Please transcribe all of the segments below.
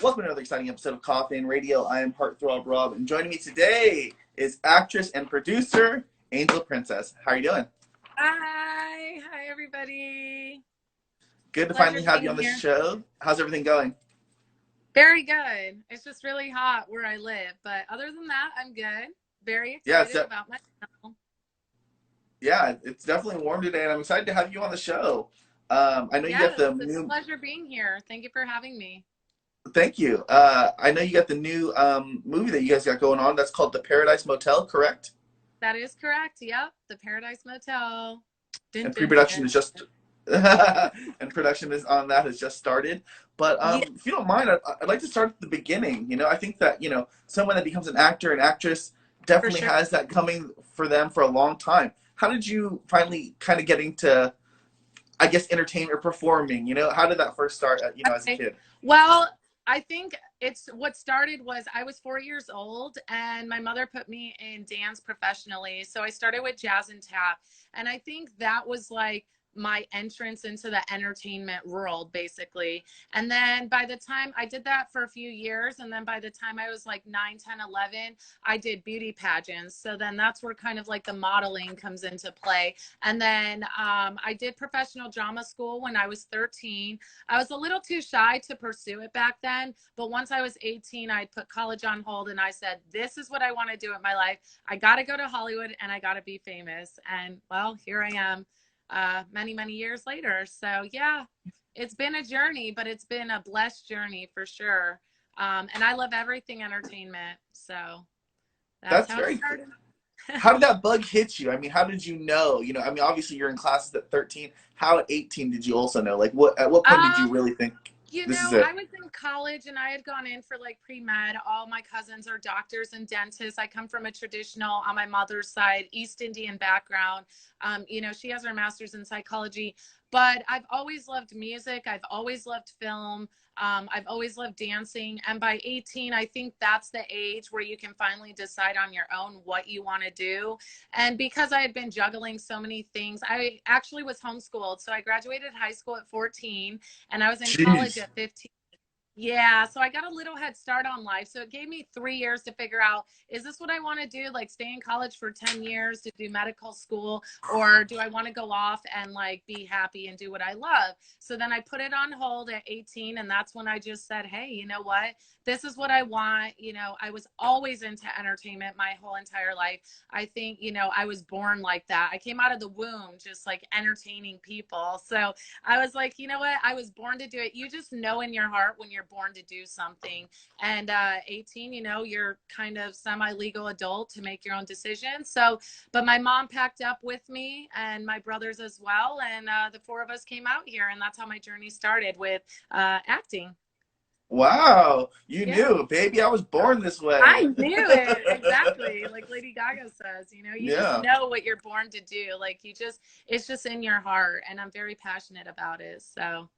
Welcome to another exciting episode of Koffin Radio. I am Heartthrob Rob, and joining me today is actress and producer Angel Princess. How are you doing? Hi everybody. Good to Pleasure finally have you being on the here. show. How's everything going? Very good. It's just really hot where I live, but other than that, I'm good. Very Yeah, excited about my channel. it's definitely warm today, and I'm excited to have you on the show. I know you got Yes, the it's a new. pleasure being here. Thank you for having me. Thank you. I know you got the new movie that you guys got going on. That's called The Paradise Motel, correct? That is correct. Yep, the Paradise Motel. Dun, And dun, pre-production dun. is just and production is on that has just started. But Yeah. if you don't mind, I'd like to start at the beginning. I think that someone that becomes an actor and actress For definitely sure. has that coming for them for a long time. How did you finally kind of get into, I guess, entertainment or performing? How did that first start? As a Okay. kid. Well, I think it's what started was I was 4 years old and my mother put me in dance professionally. So I started with jazz and tap. And I think that was like my entrance into the entertainment world, basically. And then by the time I did that for a few years, and then by the time I was like 9, 10, 11, I did beauty pageants. So then that's where kind of like the modeling comes into play. And then I did professional drama school when I was 13. I was a little too shy to pursue it back then, but once I was 18, I put college on hold and I said, this is what I want to do with my life. I got to go to Hollywood and I got to be famous. And well, here I am many years later. So yeah, it's been a journey, but it's been a blessed journey for sure. And I love everything entertainment. So that's That's how it very cool. started. How did that bug hit you? I mean, how did you know? Obviously you're in classes at 13. How at 18 did you also know? Like, at what point did you um really think this is I it? was in college and I had gone in for like pre-med. All my cousins are doctors and dentists. I come from a traditional, on my mother's side, East Indian background. She has her master's in psychology, but I've always loved music. I've always loved film. I've always loved dancing. And by 18, I think that's the age where you can finally decide on your own what you want to do. And because I had been juggling so many things, I actually was homeschooled. So I graduated high school at 14 and I was in college Jeez. at 15. Yeah, so I got a little head start on life. So it gave me 3 years to figure out, is this what I want to do? Like stay in college for 10 years to do medical school, or do I want to go off and like be happy and do what I love? So then I put it on hold at 18, and that's when I just said, hey, you know what? This is what I want. I was always into entertainment my whole entire life. I think, I was born like that. I came out of the womb just like entertaining people. So I was like, you know what? I was born to do it. You just know in your heart when you're born to do something. And 18, you're kind of semi-legal adult to make your own decisions. So, but my mom packed up with me and my brothers as well. And the four of us came out here. And that's how my journey started with acting. Wow, you Yeah. knew, baby, I was born this I way. knew it. Exactly. Like Lady Gaga says, you just Yeah. know what you're born to do. Like it's just in your heart. And I'm very passionate about it. So.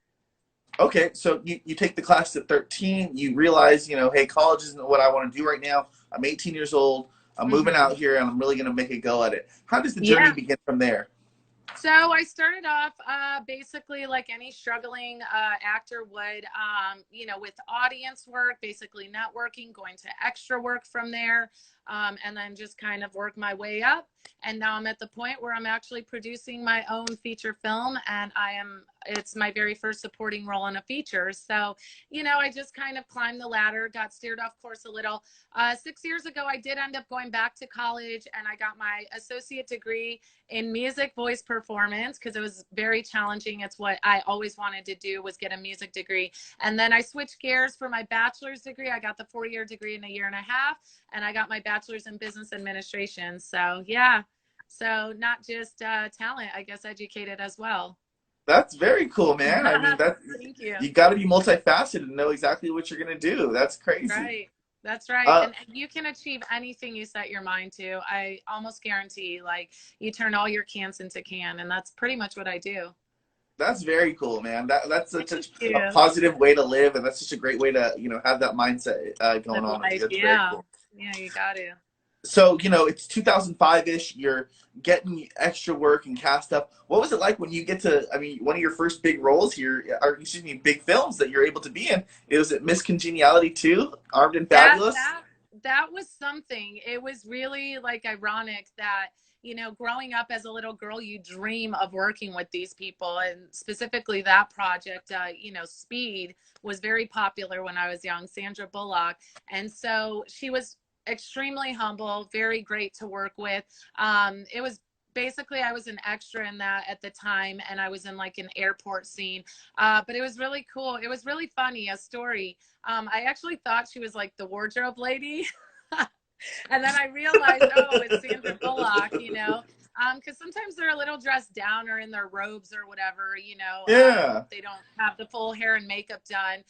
Okay, so you take the class at 13, you realize, hey, college isn't what I want to do right now. I'm 18 years old, I'm moving Mhm. out here, and I'm really going to make a go at it. How does the journey Yeah. begin from there? So I started off basically like any struggling actor would, with audience work, basically networking, going to extra work from there, and then just kind of work my way up. And now I'm at the point where I'm actually producing my own feature film, and it's my very first supporting role in a feature. So, I just kind of climbed the ladder, got steered off course a little. 6 years ago, I did end up going back to college and I got my associate degree in music voice performance because it was very challenging. It's what I always wanted to do, was get a music degree. And then I switched gears for my bachelor's degree. I got the 4-year degree in a year and a half, and I got my bachelor's in business administration. So yeah, so not just talent, I guess educated as well. That's very cool, man. I mean, Thank you. you got to be multifaceted and know exactly what you're going to do. That's crazy. Right. That's right. Uh, And you can achieve anything you set your mind to. I almost guarantee, like, you turn all your cans into can, and that's pretty much what I do. that's very cool, man. That's such Thank a you. positive way to live, and that's such a great way to have that mindset Live going on. life. That's very Yeah. cool. Yeah, you got to. So, it's 2005-ish. You're getting extra work and cast stuff. What was it like when you get to, I mean, one of your first big roles here, or excuse me, big films that you're able to be in? Was it Miss Congeniality 2, Armed and that Fabulous? that that was something. It was really like ironic that, growing up as a little girl, you dream of working with these people, and specifically that project. Speed was very popular when I was young, Sandra Bullock. And so she was extremely humble, very great to work with. It was basically, I was an extra in that at the time, and I was in like an airport scene. But it was really cool. It was really funny, a story. I actually thought she was like the wardrobe lady. And then I realized, oh, it's Sandra Bullock, because sometimes they're a little dressed down or in their robes or whatever, Yeah. they don't have the full hair and makeup done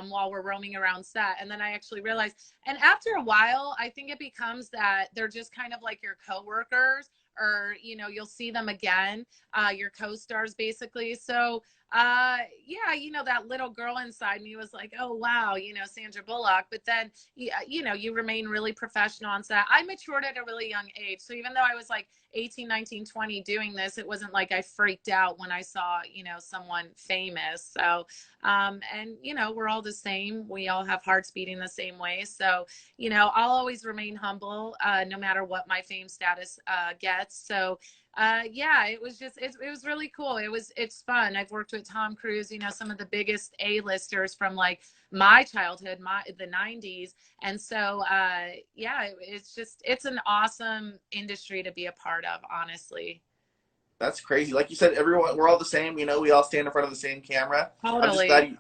while we're roaming around set. And then I actually realized, and after a while, I think it becomes that they're just kind of like your coworkers, or, you'll see them again, your co-stars basically. So yeah, that little girl inside me was like, oh wow, Sandra Bullock. But then you remain really professional on set. I matured at a really young age, so even though I was like 18, 19, 20 doing this, it wasn't like I freaked out when I saw someone famous. So and we're all the same, we all have hearts beating the same way. So I'll always remain humble, no matter what my fame status gets. So yeah, it was just, it was really cool. It's fun. I've worked with Tom Cruise, some of the biggest A-listers from like my childhood, the 90s. And so yeah, it's an awesome industry to be a part of, honestly. That's crazy. Like you said, everyone, we're all the same. We all stand in front of the same camera. I'm just Totally. glad you,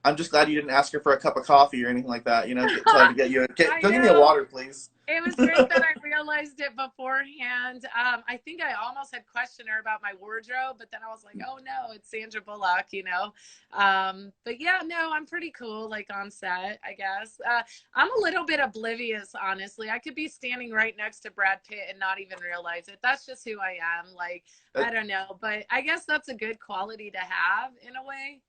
I'm just glad you didn't ask her for a cup of coffee or anything like that. Tell her to get you I go give me a know. water, please. It was great that I realized it beforehand. I think I almost had questioned her about my wardrobe, but then I was like, oh no, it's Sandra Bullock. But yeah, no, I'm pretty cool, like on set, I guess. I'm a little bit oblivious, honestly. I could be standing right next to Brad Pitt and not even realize it. That's just who I am. Like, That, I don't know, but I guess that's a good quality to have in a way.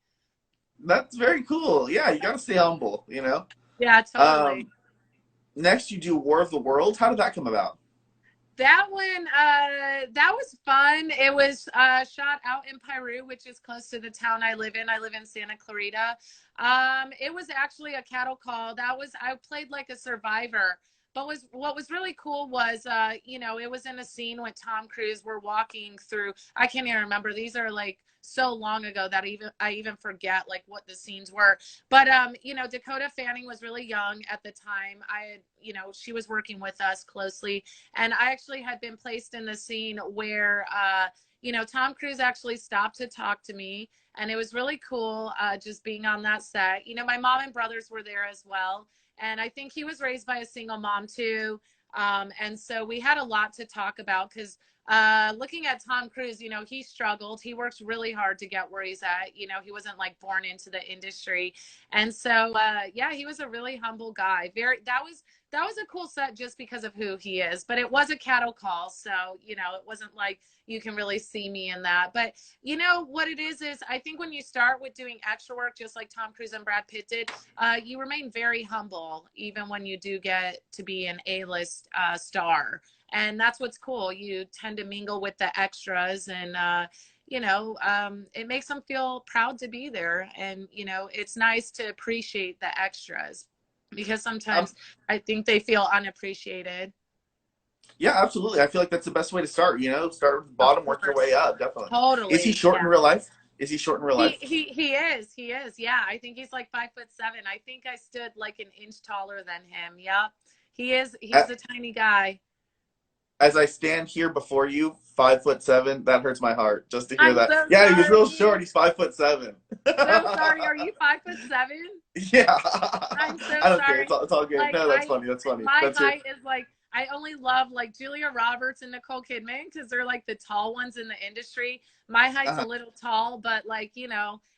that's very cool. Yeah, you gotta stay humble. Yeah, totally. Um, Next, you do War of the Worlds. How did that come about? That one, that was fun. It was shot out in Peru, which is close to the town I live in. I live in Santa Clarita. It was actually a cattle call. I played like a survivor. But what was really cool was, it was in a scene with Tom Cruise. We're walking through. I can't even remember. These are like so long ago that I even forget like what the scenes were. But Dakota Fanning was really young at the time. She was working with us closely, and I actually had been placed in the scene where, Tom Cruise actually stopped to talk to me. And it was really cool, just being on that set. My mom and brothers were there as well. And I think he was raised by a single mom too. And so we had a lot to talk about because looking at Tom Cruise, he struggled. He worked really hard to get where he's at. He wasn't like born into the industry. And so, yeah, he was a really humble guy. That was a cool set just because of who he is, but it was a cattle call. So, it wasn't like you can really see me in that. But what it is I think when you start with doing extra work, just like Tom Cruise and Brad Pitt did, you remain very humble, even when you do get to be an A-list star. And that's what's cool. You tend to mingle with the extras, and it makes them feel proud to be there. And it's nice to appreciate the extras, because Um, sometimes I think they feel unappreciated. yeah, absolutely. I feel like that's the best way to start. Start with the Of bottom, work your way course. up. Definitely. Is he Totally. short in Yeah. real life? Is he short in real life? He is. He is. Yeah. I think he's like 5'7". I think I stood like an inch taller than him. Yep. He is. He's a tiny guy. As I stand here before you, 5'7", that hurts my heart just to hear I'm that. so Yeah, he was real sorry. short. He's 5'7". So sorry. Are you 5'7"? Yeah, I'm so I don't care. sorry. It's all good. Like No, that's funny. That's funny. my That's your. height is like, I only love like Julia Roberts and Nicole Kidman because they're like the tall ones in the industry. My height's a Uh, little tall, but like,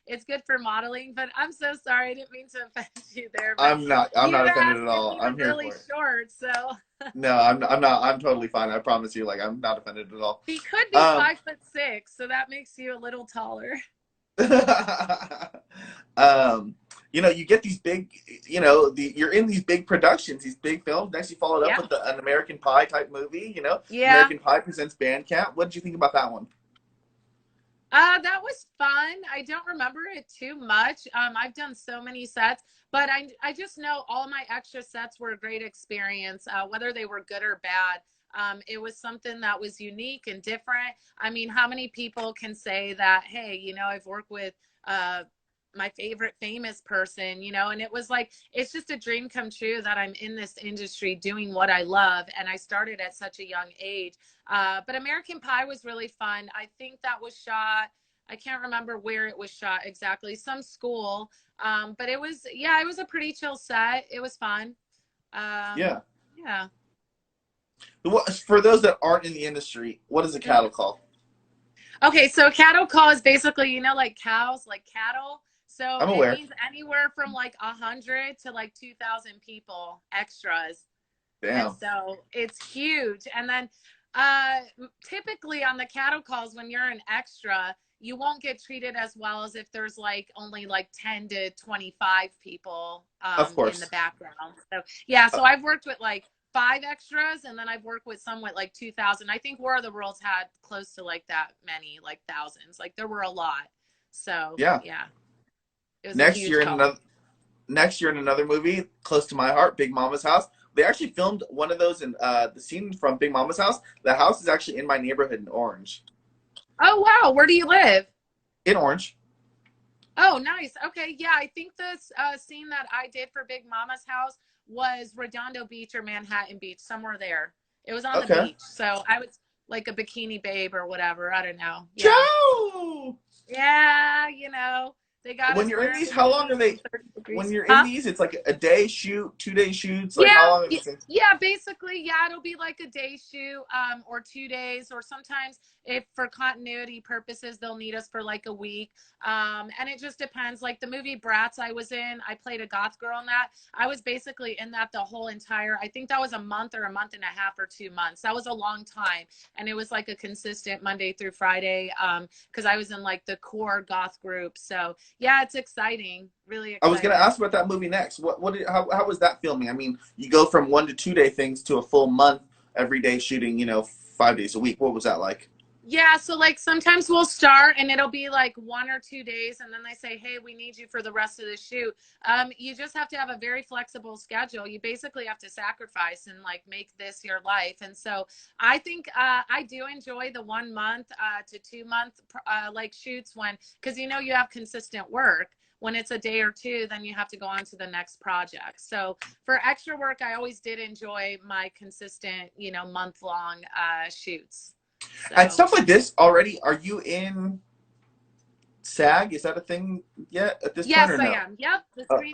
it's good for modeling. But I'm so sorry. I didn't mean to offend you there. But I'm not. I'm you not offended asked at if all. he was I'm here really for it. short. So No, I'm not. I'm totally fine. I promise you. Like, I'm not offended at all. he could be Um, 5'6". So that makes you a little taller. um, you know, you get these big, you know, you're in these big productions, these big films. Next, you follow it up Yeah. with an American Pie type movie. You know, Yeah. American Pie presents Bandcamp. What did you think about that one? That was fun. I don't remember it too much. I've done so many sets, but I just know all my extra sets were a great experience, whether they were good or bad. It was something that was unique and different. I mean, how many people can say that, hey, I've worked with uh, my favorite famous person, and it was like, it's just a dream come true that I'm in this industry doing what I love. And I started at such a young age. But American Pie was really fun. I think that was shot, I can't remember where it was shot exactly, some school. But it was, yeah, it was a pretty chill set. It was fun. Um, Yeah. yeah. For those that aren't in the industry, what is a cattle call? Okay, so cattle call is basically, like cows, like cattle. So I'm it aware. means anywhere from like 100 to like 2,000 people extras. And Damn. so it's huge. And then uh, typically on the cattle calls, when you're an extra, you won't get treated as well as if there's like only like 10 to 25 people Of in the course. background. So yeah, Uh, so I've worked with like 5 extras, and then I've worked with some with like 2,000. I think War of the Worlds had close to like that many, like thousands. Like there were a lot. So yeah. yeah, it was a Next huge year in call. another next year in another movie close to my heart, Big Mama's House. They actually filmed one of those in the scene from Big Mama's House. The house is actually in my neighborhood in Orange. Oh wow, where do you live? In Orange. Oh, nice. Okay. Yeah. I think this scene that I did for Big Mama's house was Redondo Beach or Manhattan Beach, somewhere there. It was on the Okay. beach. So I was like a bikini babe or whatever. I don't know. Yeah. Joe. Yeah. They got When us you're in wearing these, how long are bikinis they? in 30 When degrees. you're in Huh? these, it's like a day shoot, 2 day shoots. Like how Yeah, long are these things? yeah, basically, yeah, it'll be like a day shoot, or 2 days, or sometimes if for continuity purposes, they'll need us for like a week. And it just depends. Like the movie Bratz I was in, I played a goth girl in that. I was basically in that the whole entire, I think that was a month or a month and a half or 2 months. That was a long time. And it was like a consistent Monday through Friday, because I was in like the core goth group. So yeah, it's exciting, really I was gonna exciting. ask about that movie next. How was that filming? I mean, you go from 1 to 2 day things to a full month every day shooting. You know, 5 days a week. What was that like? Yeah, so like sometimes we'll start and it'll be like 1 or 2 days, and then they say, "Hey, we need you for the rest of the shoot." You just have to have a very flexible schedule. You basically have to sacrifice and like make this your life. And so I think I do enjoy the 1 month to 2 month like shoots when, because you have consistent work. When it's a day or two, then you have to go on to the next project. So for extra work, I always did enjoy my consistent, month long shoots. And So stuff like this already. Are you in SAG? Is that a thing yet at this point yes, or I no? am. Yep,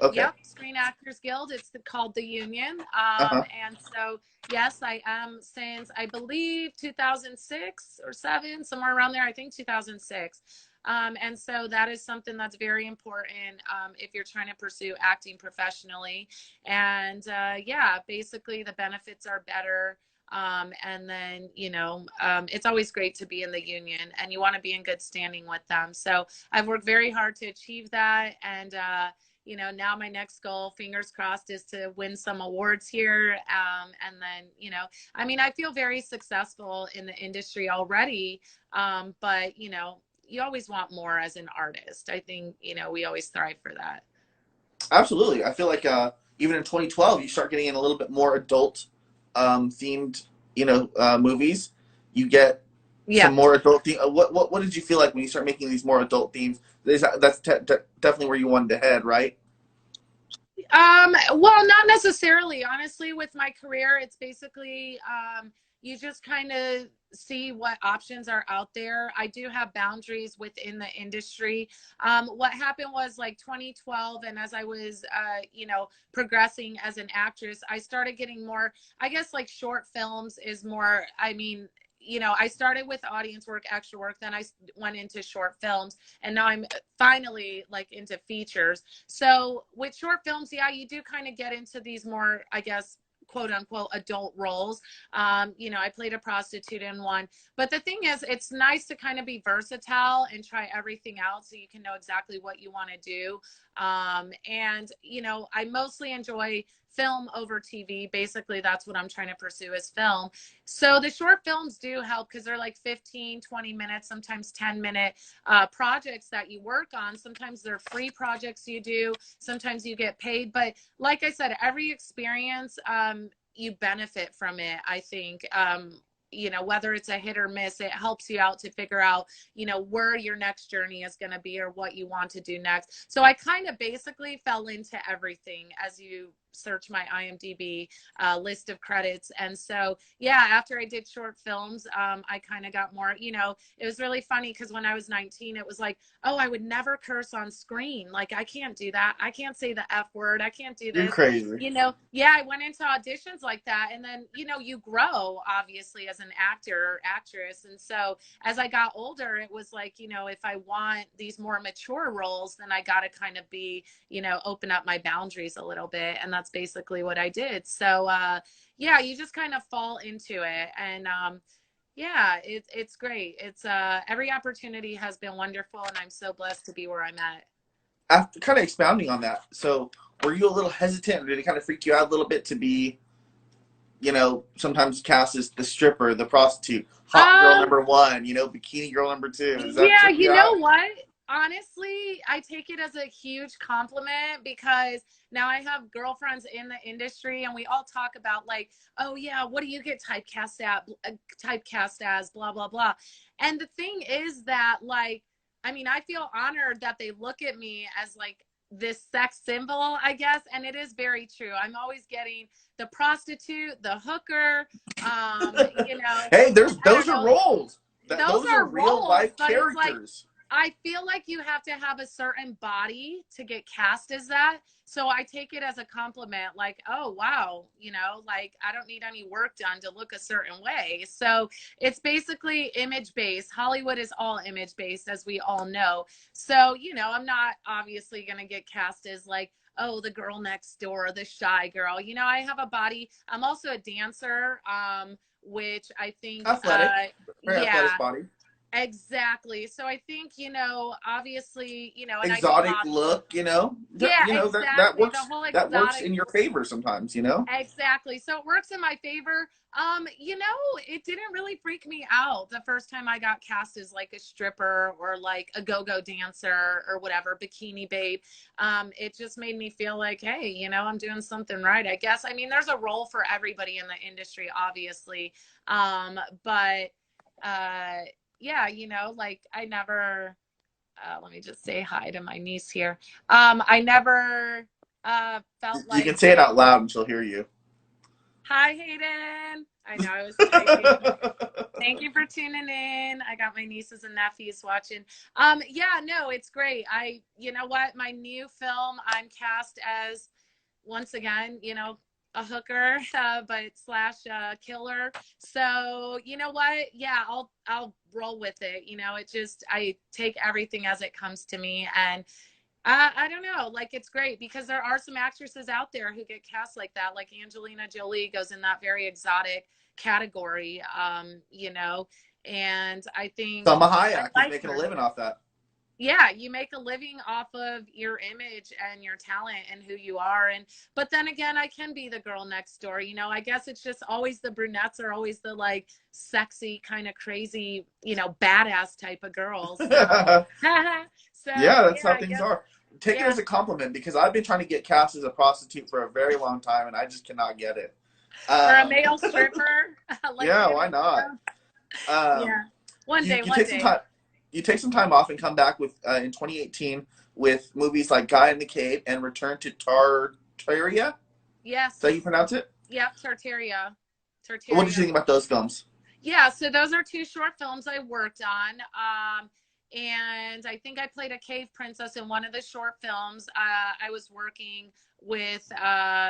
Okay. Screen Actors Guild. It's called the union. Uh huh. And so yes, I am since I believe 2006 or seven, somewhere around there. I think 2006. And so that is something that's very important if you're trying to pursue acting professionally. And yeah, basically the benefits are better. And then, it's always great to be in the union, and you want to be in good standing with them. So I've worked very hard to achieve that. And, now my next goal, fingers crossed, is to win some awards here. And then, I mean, I feel very successful in the industry already. But, you always want more as an artist. I think, we always thrive for that. Absolutely. I feel like even in 2012, you start getting in a little bit more adult themed, movies. You get Yeah. some more adult theme. What did you feel like when you start making these more adult themes? Definitely where you wanted to head, right? Well, not necessarily. Honestly, with my career, it's basically you just kind of see what options are out there. I do have boundaries within the industry. What happened was like 2012, and as I was, progressing as an actress, I started getting more. I guess like short films is more. I mean. I started with audience work, extra work, then I went into short films, and now I'm finally like into features. So with short films, yeah, you do kind of get into these more, I guess, quote unquote adult roles. I played a prostitute in one. But the thing is, it's nice to kind of be versatile and try everything out so you can know exactly what you want to do. And, you know, I mostly enjoy film over TV. Basically, that's what I'm trying to pursue is film. So the short films do help because they're like 15, 20 minutes, sometimes 10-minute projects that you work on. Sometimes they're free projects you do. Sometimes you get paid. But like I said, every experience, you benefit from it, I think. You know, whether it's a hit or miss, it helps you out to figure out, you know, where your next journey is going to be or what you want to do next. So I kind of basically fell into everything as you search my IMDb list of credits. And so, yeah, after I did short films, I kind of got more, you know, it was really funny because when I was 19, it was like, oh, I would never curse on screen. Like, I can't do that. I can't say the F word. I can't do You're this. crazy. You know, yeah, I went into auditions like that. And then, you know, you grow obviously as an actor or actress. And so as I got older, it was like, you know, if I want these more mature roles, then I got to kind of be, you know, open up my boundaries a little bit. And that's basically what I did. So, yeah, you just kind of fall into it. And, yeah, it's great. It's, every opportunity has been wonderful and I'm so blessed to be where I'm at. After kind of expounding on that, so were you a little hesitant, or did it kind of freak you out a little bit to be, you know, sometimes cast as the stripper, the prostitute, hot girl Um, number one, you know, bikini girl number two? Does that Yeah, trip you you know out? what? Honestly, I take it as a huge compliment because now I have girlfriends in the industry and we all talk about like, oh yeah, what do you get typecast as, blah blah blah. And the thing is that like, I mean, I feel honored that they look at me as like this sex symbol, I guess, and it is very true. I'm always getting the prostitute, the hooker, you know, Hey, I don't those are know, roles. those Those are are real roles, life but it's like characters. I feel like you have to have a certain body to get cast as that. So I take it as a compliment, like, oh, wow, you know, like I don't need any work done to look a certain way. So it's basically image based. Hollywood is all image based, as we all know. So, you know, I'm not obviously going to get cast as like, oh, the girl next door, the shy girl. You know, I have a body. I'm also a dancer, which I think, Athletic, very athletic yeah, body, exactly. So I think, you know, obviously, you know, and I do exotic modeling. look. You know, Yeah, you know that exactly. The works. whole That works exotic in your look. favor sometimes. You know. Exactly. So it works in my favor. You know, it didn't really freak me out the first time I got cast as like a stripper or like a go-go dancer or whatever, bikini babe. It just made me feel like, hey, you know, I'm doing something right, I guess. I mean, there's a role for everybody in the industry, obviously. But yeah, you know, like I never let me just say hi to my niece here. I never felt You can like say it out loud and she'll hear you. hi, Hayden. I know I was typing. Thank you for tuning in. I got my nieces and nephews watching. Yeah, no, it's great. You know what? My new film, I'm cast as once again, you know, a hooker, but slash killer. So you know what? Yeah, I'll roll with it. You know, it just I take everything as it comes to me, and I don't know. Like, it's great because there are some actresses out there who get cast like that. Like Angelina Jolie goes in that very exotic category, you know, and I think Selma I Hayek is like making a her. living off that. Yeah, you make a living off of your image and your talent and who you are. And, but then again, I can be the girl next door. You know, I guess it's just always the brunettes are always the like sexy, kind of crazy, you know, badass type of girls. So, so Yeah, that's yeah, how I things guess. are. Take it Yeah, as a compliment because I've been trying to get cast as a prostitute for a very long time and I just cannot get it. or a Um, male stripper like yeah, why Danny not? DeVito. Um, Yeah, one day, you one take some day. time. You take some time off and come back with in 2018 with movies like Guy in the Cave and Return to Tartaria. Is that how you Yes. pronounce it? Yep. Tartaria. What did you Tartaria. think about those films? Yeah, so those are two short films I worked on. And I think I played a cave princess in one of the short films. I was working with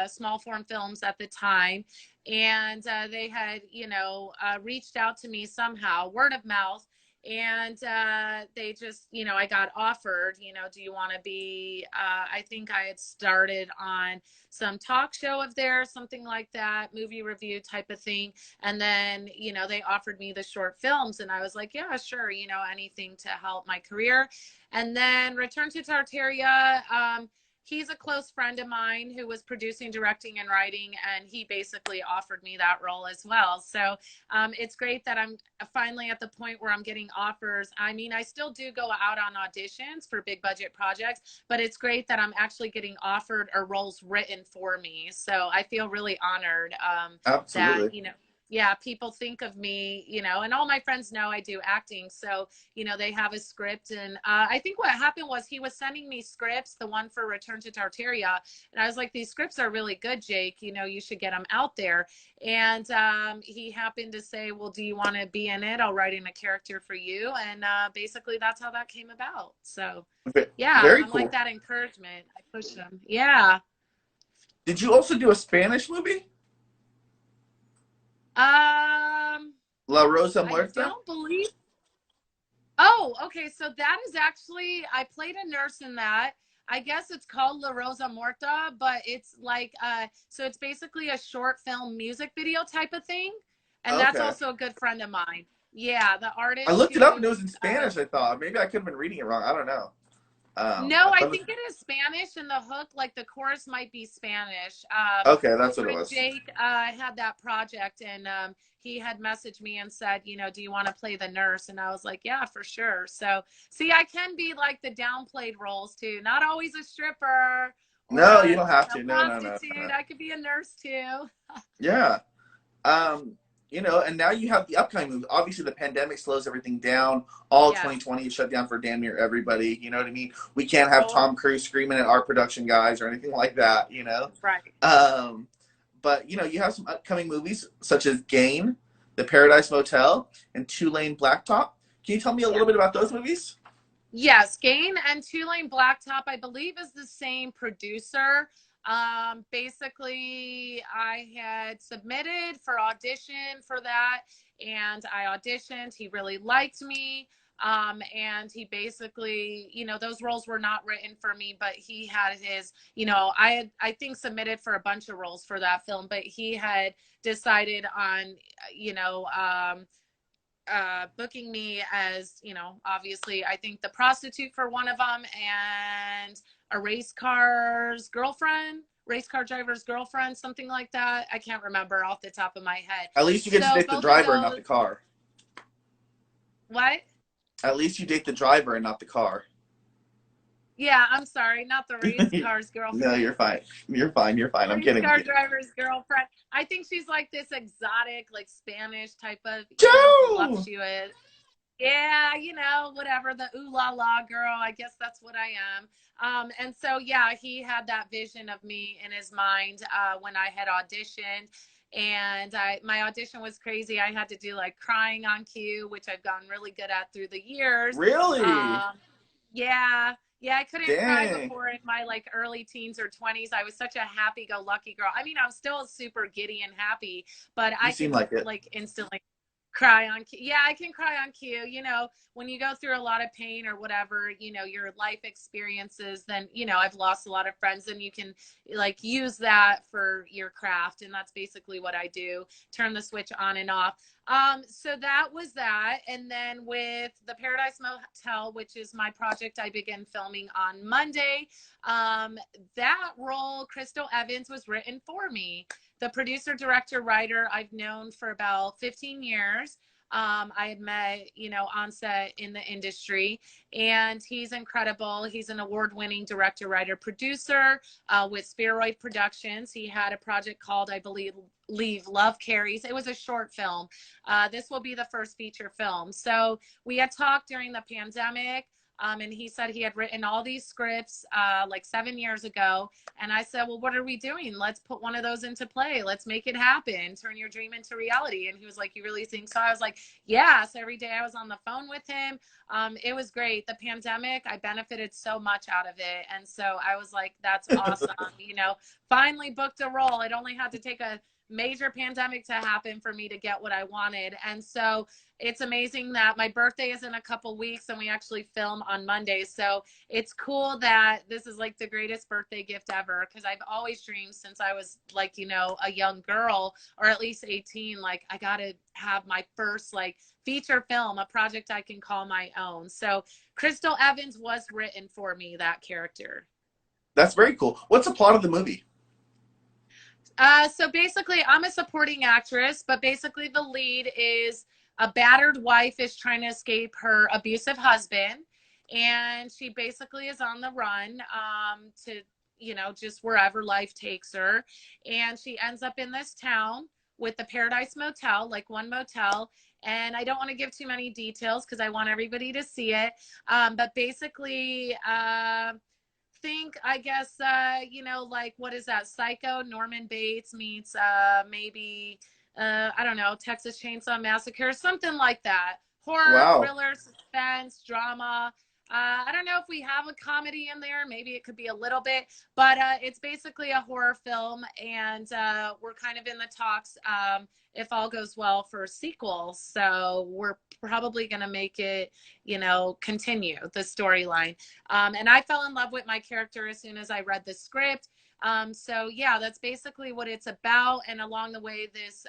small form films at the time, and they had, you know, reached out to me somehow, word of mouth. And they just, you know, I got offered, you know, do you want to be, I think I had started on some talk show of theirs, something like that, movie review type of thing. And then, you know, they offered me the short films, and I was like, yeah, sure, you know, anything to help my career. And then Return to Tartaria, he's a close friend of mine who was producing, directing, and writing, and he basically offered me that role as well. So it's great that I'm finally at the point where I'm getting offers. I mean, I still do go out on auditions for big budget projects, but it's great that I'm actually getting offered or roles written for me. So I feel really honored that, Absolutely. you know, yeah, people think of me, you know, and all my friends know I do acting. So, you know, they have a script. And I think what happened was he was sending me scripts, the one for Return to Tartaria. And I was like, these scripts are really good, Jake. You know, you should get them out there. And he happened to say, well, do you want to be in it? I'll write in a character for you. And basically, that's how that came about. So, yeah, Very I'm like cool. that encouragement. I push them. Yeah. Did you also do a Spanish movie? Um, La Rosa I Muerta? don't believe. Oh, okay. So that is actually, I played a nurse in that. I guess it's called La Rosa Morta, but it's like, so it's basically a short film music video type of thing. And that's Okay. also a good friend of mine. Yeah, the I artist looked it up and it who, was in Spanish, I thought. Maybe I could have been reading it wrong. I don't know. no, I I thought it think it is Spanish, and the hook, like the chorus, might be Spanish. okay, My that's what it friend was. Jake had that project, and he had messaged me and said, you know, do you want to play the nurse? And I was like, yeah, for sure. So, see, I can be like the downplayed roles too, not always a stripper or No, you a, don't you have know, to. No, no, no, no, prostitute. no. I could be a nurse too. Yeah. Um, you know, and now you have the upcoming movie. Obviously, the pandemic slows everything down. All Yes. 2020 is shut down for damn near everybody. You know what I mean? We can't have Oh, Tom Cruise screaming at our production guys or anything like that. You know. right. Um, but you know, you have some upcoming movies such as Gain, The Paradise Motel, and Two Lane Blacktop. Can you tell me a Yeah. little bit about those movies? Yes, Gain and Two Lane Blacktop, I believe, is the same producer. Basically, I had submitted for audition for that, and I auditioned. He really liked me. And he basically, you know, those roles were not written for me, but he had his, you know, I think, submitted for a bunch of roles for that film, but he had decided on, you know, booking me as, you know, obviously, I think the prostitute for one of them, and a race car driver's girlfriend, something like that. I can't remember off the top of my head. At least you get to So date the both of driver and not the those, car. what? At least you date the driver and not the car. Yeah, I'm sorry, not the race car's No, girlfriend. you're fine. You're fine. You're fine. I'm Race kidding with car you. driver's girlfriend. I think she's like this exotic, like Spanish type of, you know, Joe! voluptuous. Yeah, you know, whatever, the ooh la la girl. I guess that's what I am. And so, yeah, he had that vision of me in his mind when I had auditioned. And my audition was crazy. I had to do like crying on cue, which I've gotten really good at through the years. Really? Um, yeah. Yeah, I couldn't cry Dang. before in my like early teens or 20s. I was such a happy-go-lucky girl. I mean, I'm still super giddy and happy, but You I seem can like it. like instantly cry on cue. Yeah, I can cry on cue. You know, when you go through a lot of pain or whatever, you know, your life experiences, then, you know, I've lost a lot of friends, and you can like use that for your craft. And that's basically what I do, turn the switch on and off. So that was that. And then with the Paradise Motel, which is my project I begin filming on Monday, that role, Crystal Evans, was written for me. The producer, director, writer I've known for about 15 years. I had met, you know, on set in the industry, and he's incredible. He's an award-winning director, writer, producer with Spheroid Productions. He had a project called, I believe, Love Carries. It was a short film. This will be the first feature film. So we had talked during the pandemic. And he said he had written all these scripts like 7 years ago. And I said, well, what are we doing? Let's put one of those into play. Let's make it happen. Turn your dream into reality. And he was like, you really think so? I was like, yeah. So every day I was on the phone with him. It was great. The pandemic, I benefited so much out of it. And so I was like, that's awesome. You know, finally booked a role. It only had to take a major pandemic to happen for me to get what I wanted. And so it's amazing that my birthday is in a couple weeks and we actually film on Monday. So it's cool that this is like the greatest birthday gift ever, because I've always dreamed since I was like, you know, a young girl, or at least 18, like I got to have my first like feature film, a project I can call my own. So Crystal Evans was written for me, that character. That's very cool. What's the plot of the movie? So basically, I'm a supporting actress, but basically, the lead is a battered wife is trying to escape her abusive husband, and she basically is on the run to, you know, just wherever life takes her. And she ends up in this town with the Paradise Motel, like one motel. And I don't want to give too many details because I want everybody to see it. But basically, think, I guess, you know, like, what is that? Psycho, Norman Bates meets maybe, I don't know, Texas Chainsaw Massacre, something like that. Horror, Wow. thriller, suspense, drama. I don't know if we have a comedy in there. Maybe it could be a little bit, but it's basically a horror film, and we're kind of in the talks, if all goes well, for a sequel. So we're probably going to make it, you know, continue the storyline. And I fell in love with my character as soon as I read the script. So yeah, that's basically what it's about. And along the way, this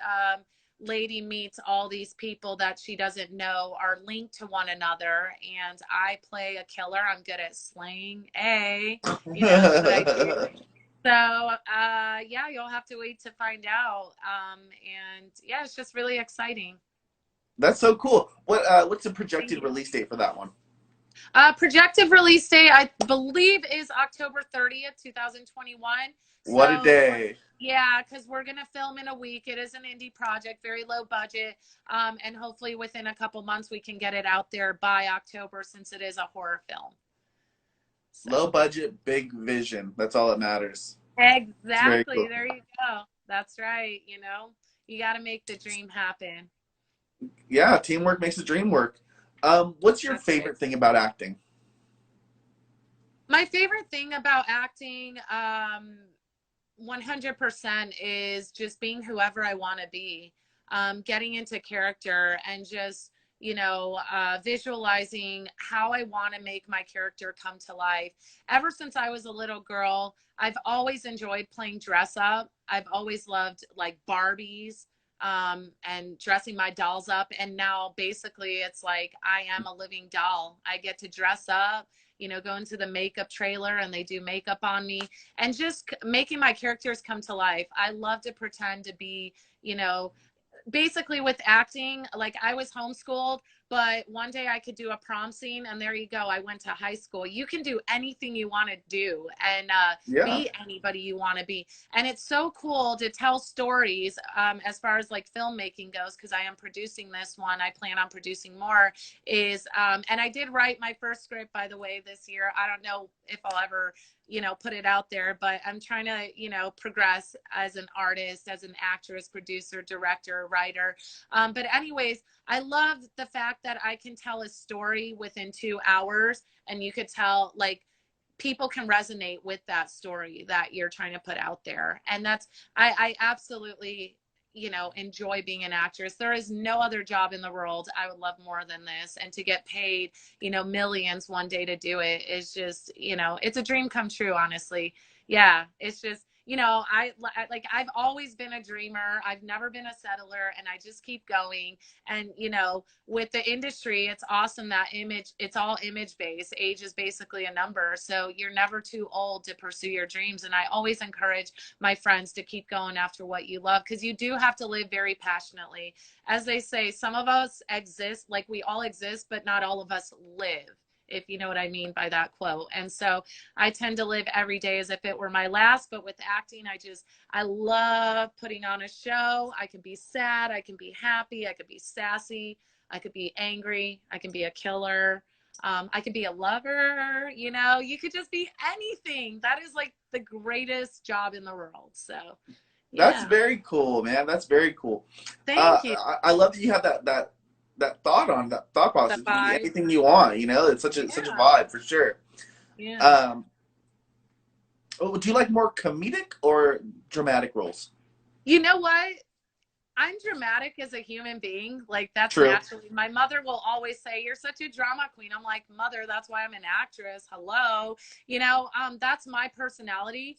lady meets all these people that she doesn't know are linked to one another. And I play a killer. I'm good at slaying. You know, that's what I do. So yeah, you'll have to wait to find out. And yeah, it's just really exciting. That's so cool. What's the projected release date for that one? Projected release date, I believe, is October 30th, 2021. What a So, day. yeah, because we're going to film in a week. It is an indie project, very low budget. And hopefully within a couple months, we can get it out there by October, since it is a horror film. Low So, budget, big vision. That's all that matters. It's very exactly. cool. There you go. That's right. You know, you got to make the dream happen. Yeah, teamwork makes the dream work. What's your That's right. favorite thing about acting? My favorite thing about acting, 100%, is just being whoever I want to be, getting into character and just, you know, visualizing how I want to make my character come to life. Ever since I was a little girl, I've always enjoyed playing dress up. I've always loved like Barbies, and dressing my dolls up. And now basically it's like I am a living doll. I get to dress up, you know, go into the makeup trailer and they do makeup on me, and just making my characters come to life. I love to pretend to be, you know, basically with acting, like I was homeschooled, but one day I could do a prom scene, and there you go. I went to high school. You can do anything you want to do, and Yeah. be anybody you want to be. And it's so cool to tell stories, as far as like filmmaking goes, because I am producing this one. I plan on producing more. And I did write my first script, by the way, this year. I don't know if I'll ever, you know, put it out there, but I'm trying to, you know, progress as an artist, as an actress, producer, director, writer. But anyways, I love the fact that I can tell a story within 2 hours, and you could tell, like, people can resonate with that story that you're trying to put out there. And that's, I absolutely, you know, enjoy being an actress. There is no other job in the world I would love more than this. And to get paid, you know, millions one day to do it is just, you know, it's a dream come true, honestly. Yeah, it's just, you know, I've always been a dreamer. I've never been a settler, and I just keep going. And, you know, with the industry, it's awesome that it's all image based. Age is basically a number. So you're never too old to pursue your dreams. And I always encourage my friends to keep going after what you love, because you do have to live very passionately. As they say, some of us exist, like we all exist, but not all of us live, if you know what I mean by that quote. And so I tend to live every day as if it were my last. But with acting, I love putting on a show. I can be sad, I can be happy, I could be sassy, I could be angry, I can be a killer, I could be a lover. You know, you could just be anything. That is like the greatest job in the world. So That's yeah. very cool, man. That's very cool. Thank you. I love that you have that thought The process. You can be vibe. anything you want. You know, it's such a Yeah. vibe for sure. Yeah. Um, do you like more comedic or dramatic roles? You know what? I'm dramatic as a human being. Like that's True. naturally. My mother will always say, "You're such a drama queen." I'm like, "Mother, that's why I'm an actress." Hello, that's my personality.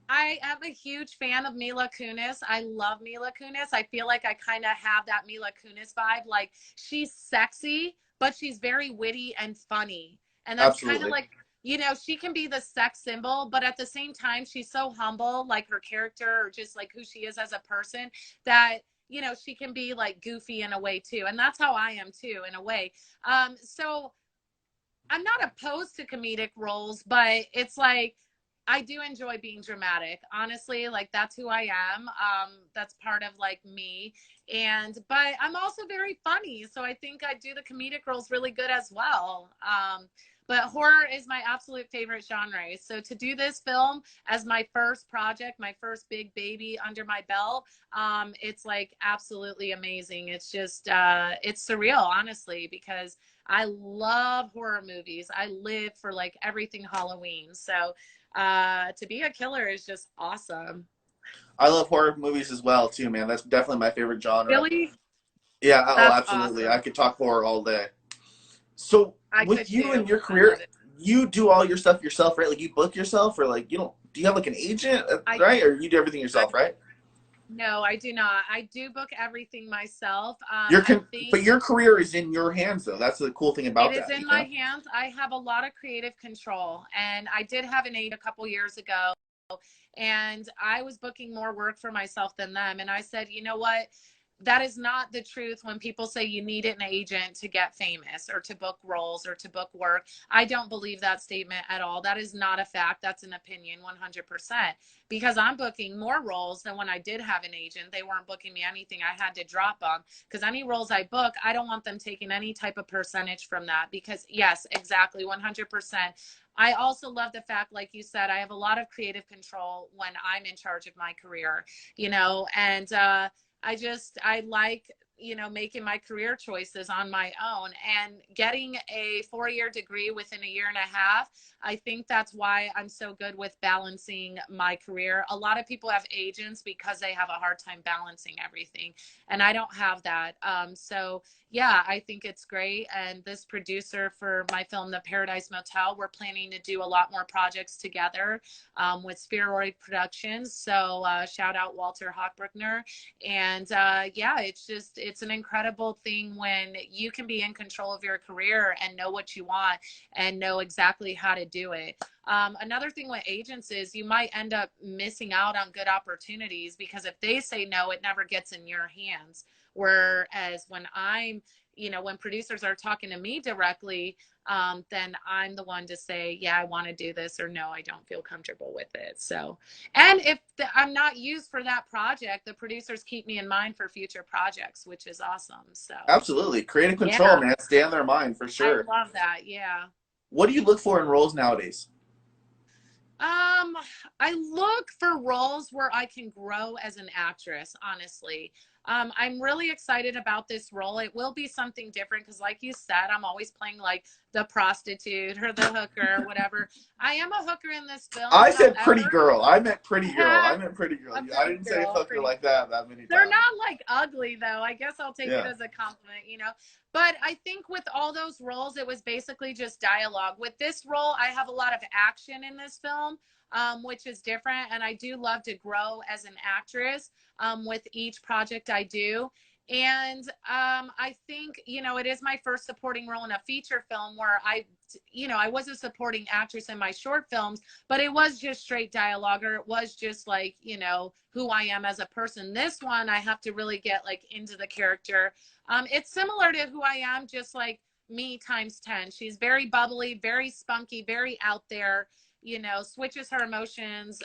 I am a huge fan of Mila Kunis. I love Mila Kunis. I feel like I kind of have that Mila Kunis vibe. Like she's sexy, but she's very witty and funny. And that's kind of Absolutely. like, she can be the sex symbol, but at the same time, she's so humble, like her character or just like who she is as a person, that, she can be like goofy in a way too. And that's how I am too, in a way. So I'm not opposed to comedic roles, but it's like I do enjoy being dramatic. Honestly, like that's who I am. That's part of like me. But I'm also very funny, so I think I do the comedic roles really good as well. But horror is my absolute favorite genre. So to do this film as my first project, my first big baby under my belt, it's like absolutely amazing. It's just it's surreal, honestly, because I love horror movies. I live for like everything Halloween. So to be a killer is just awesome. I love horror movies as well too, man. That's definitely my favorite genre. Really? Yeah, oh, That's absolutely. I awesome. could talk horror all day. So, I with could you too. and your I love career, it. you do all your stuff yourself, right? Like you book yourself, or like you don't? Do you have like an agent, I right? Or you do everything I yourself, right? no, I do not. I do book everything myself. Your I con- think but your career is in your hands, though. That's the cool thing it about is that, in my hands. I have a lot of creative control, and I did have an agent a couple years ago, and I was booking more work for myself than them. And I said, you know what? That is not the truth when people say you need an agent to get famous or to book roles or to book work. I don't believe that statement at all. That is not a fact. That's an opinion 100%, because I'm booking more roles than when I did have an agent. They weren't booking me anything. I had to drop them because any roles I book, I don't want them taking any type of percentage from that, because yes, exactly 100%. I also love the fact, like you said, I have a lot of creative control when I'm in charge of my career, and I like, making my career choices on my own and getting a 4-year degree within a year and a half. I think that's why I'm so good with balancing my career. A lot of people have agents because they have a hard time balancing everything, and I don't have that. So yeah, I think it's great. And this producer for my film, The Paradise Motel, we're planning to do a lot more projects together with Spheroid Productions. So shout out Walter Hochbruckner. And yeah, it's an incredible thing when you can be in control of your career and know what you want and know exactly how to do it. Another thing with agents is you might end up missing out on good opportunities because if they say no, it never gets in your hands. Whereas when producers are talking to me directly, then I'm the one to say, yeah, I want to do this, or no, I don't feel comfortable with it. So, and if I'm not used for that project, the producers keep me in mind for future projects, which is awesome. So, Absolutely, creative control, yeah, man. Stay on their mind for I sure. love that. Yeah. What do you look for in roles nowadays? Um, I look for roles where I can grow as an actress, honestly. I'm really excited about this role. It will be something different because, like you said, I'm always playing like the prostitute or the hooker or whatever. I am a hooker in this film. I said pretty However, girl. I meant pretty girl. I a meant pretty girl. I pretty didn't say girl, hooker pretty. like that many They're times. not like ugly though. I guess I'll take it Yeah. as a compliment. But I think with all those roles, it was basically just dialogue. With this role, I have a lot of action in this film, which is different. And I do love to grow as an actress with each project I do. And I think, it is my first supporting role in a feature film where I was a supporting actress in my short films, but it was just straight dialogue, or it was just like, who I am as a person. This one, I have to really get like into the character. It's similar to who I am, just like me times 10. She's very bubbly, very spunky, very out there, switches her emotions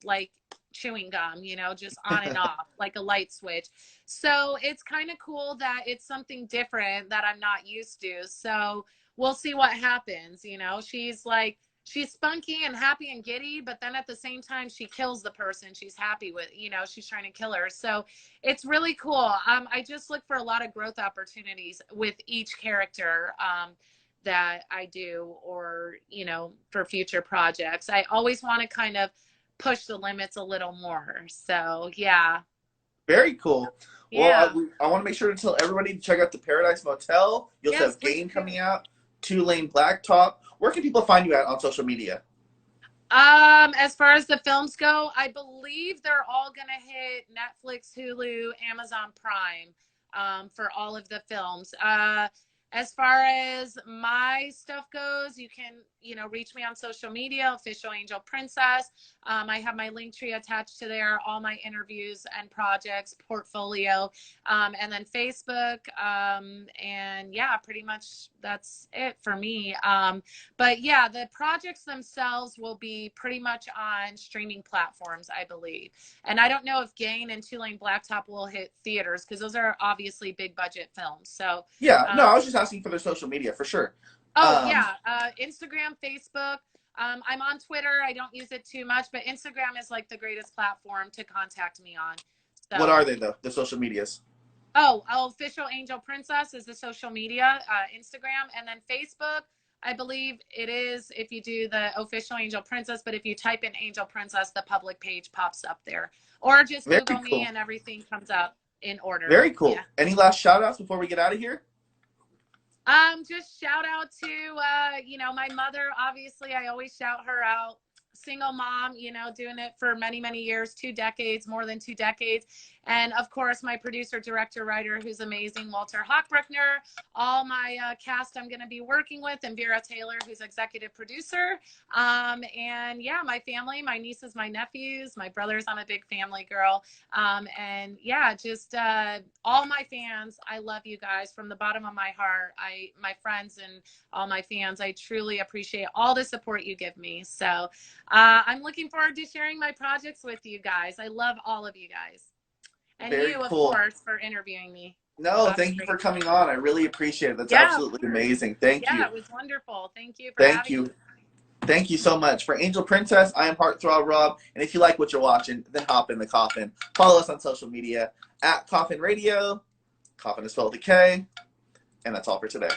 like chewing gum, just on and off like a light switch. So it's kind of cool that it's something different that I'm not used to. So we'll see what happens. She's spunky and happy and giddy, but then at the same time, she kills the person she's happy with. She's trying to kill her. So it's really cool. I just look for a lot of growth opportunities with each character that I do, or, for future projects. I always want to kind of push the limits a little more. So yeah. Very cool. Well, Yeah. I want to make sure to tell everybody to check out the Paradise Motel. You also Yes, have please Game do. coming out, Two Lane Blacktop. Where can people find you at on social media? As far as the films go, I believe they're all gonna hit Netflix, Hulu, Amazon Prime, for all of the films. As far as my stuff goes, you can, reach me on social media, official Angel Princess. I have my link tree attached to there, all my interviews and projects, portfolio, and then Facebook. And yeah, pretty much that's it for me. But yeah, the projects themselves will be pretty much on streaming platforms, I believe. And I don't know if Gain and Two Lane Blacktop will hit theaters because those are obviously big budget films. So, Yeah, no, um, I was just asking for their social media for sure. oh Um, yeah, Instagram, Facebook. I'm on Twitter. I don't use it too much, but Instagram is like the greatest platform to contact me on. what So are they though? The social medias. Oh, official Angel Princess is the social media, Instagram, and then Facebook. I believe it is if you do the official Angel Princess, but if you type in Angel Princess, the public page pops up there. Or just Very Google me cool. and everything comes up in order. Very Yeah. cool. Any last shout outs before we get out of here? Just shout out to my mother. Obviously, I always shout her out. Single mom, doing it for many, many years, 2 decades, more than 2 decades. And of course, my producer, director, writer, who's amazing, Walter Hochbruckner, all my cast I'm going to be working with, and Vera Taylor, who's executive producer. And yeah, my family, my nieces, my nephews, my brothers. I'm a big family girl. And yeah, just all my fans, I love you guys from the bottom of my heart. My friends and all my fans, I truly appreciate all the support you give me. So I'm looking forward to sharing my projects with you guys. I love all of you guys. And Very you, of cool. course, for interviewing me. No, That's thank you great. for coming on. I really appreciate it. That's Yeah, of absolutely course. amazing. Thank Yeah, you. it was wonderful. Thank you for Thank having me. you. Thank you so much. For Angel Princess, I am Heartthrob Rob. And if you like what you're watching, then hop in the Koffin. Follow us on social media at Koffin Radio. Koffin is spelled with a K. And that's all for today.